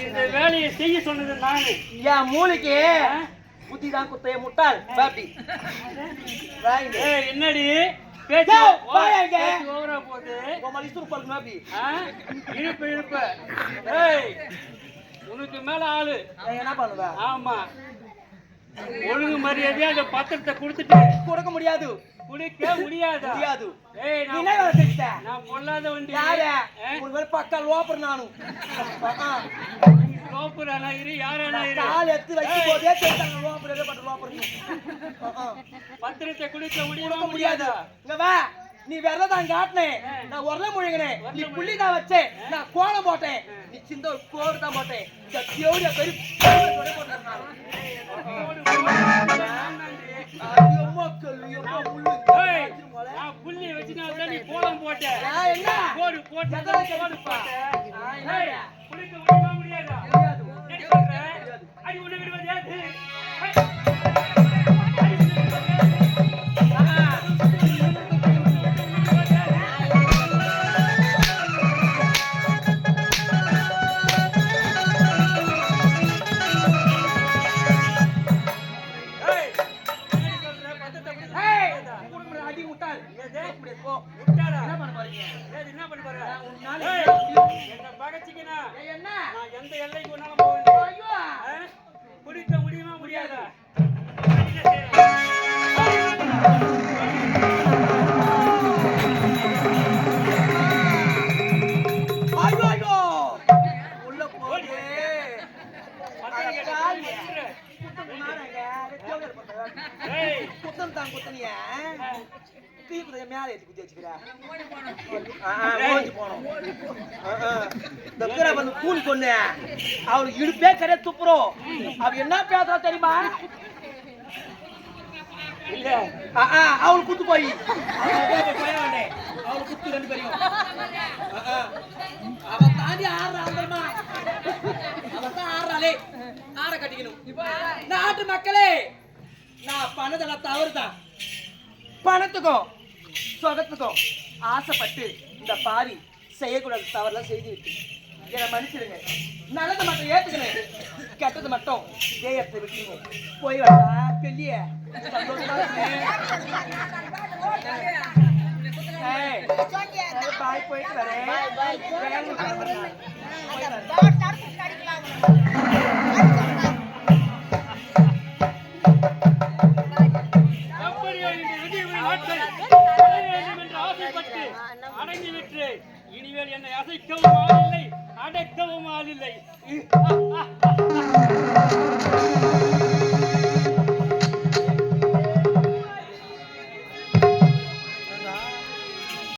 இந்த வேலையை செய்ய சொன்னது நானு. என் மூளைக்கு புத்தி தான் குத்தைய முட்டாள் பாப்பி. என்னடி பேச்சு ஓவரா போகுது? இழுப்பு உனக்கு மேல ஆளு என்ன பண்ணுவ? ஆமா, ஒழுங்கு மரியாதையா அந்த பத்திரத்தை கொடுத்துட்டு கொடுக்க முடியாது. குடிக்க முடியாது. நான் பொல்லாத வண்டி. பக்கா லோப்பர் நானும் லோப்பர் ஆனா இரு, யாரானா இரு. கால் எடுத்து வைக்கும் போதே தெரிஞ்சாங்க லோப்பர் ஏதோ பண்ற லோப்பர். பத்திரத்தை குடிக்க முடியாது. இங்க வா, நீ விரதான் காட்டினே, நான் உரல முழுங்கினேன். நீ புள்ளி தான் வச்சேன், நான் கோலம் போட்டேன். நீ சிந்த ஒரு கோடு தான் போட்டேன். இந்த தேவடியா பெரிய புள்ளி வச்சுனா நீ கோலம் போட்ட. என்ன கோடு போட்ட முடியாதா? அடி உன்னை விடுவது யாரு? எந்த எல்லைக்கு ஒன்னாலும் போவேன். குடிக்க முடியுமா முடியாதா? உள்ள போய் குத்தம் தான் குத்தனிய தீபத்தை மேலே ஏற்றி குத்தி வச்சுக்கிறேன். கூலி கொண்டு அவளுக்கு இடுப்பே கிடையாது துப்புறோம். அவ என்ன பேசுறா தெரியுமா? இல்ல அவளுக்கு குத்து போய் அவளுக்கு குத்து 2 பேரையும் அவ தாண்டி ஆடுறாமா. அவதான் ஆடுறாளே, ஆட கட்டிக்கணும். நாட்டு மக்களே, நான் பண்ணதெல்லாம் தவறுதான். பணத்துக்கும் சொகத்துக்கும் ஆசைப்பட்டு இந்த பாவி செய்யக்கூடாது தவறுலாம் செய்து விட்டு என்னை மன்னிச்சிருங்க. நல்லது மட்டும் ஏத்துக்கிறேன், கெட்டது மட்டும் ஜெயத்தை விட்டுருங்க. போய் வரா பெல்லிய பாய் போயிட்டு வரேன். அடங்கி விட்டு இனிமேல் என்னை அசைக்கவும் ஆளில்லை, அடக்கவும் ஆளில்லை.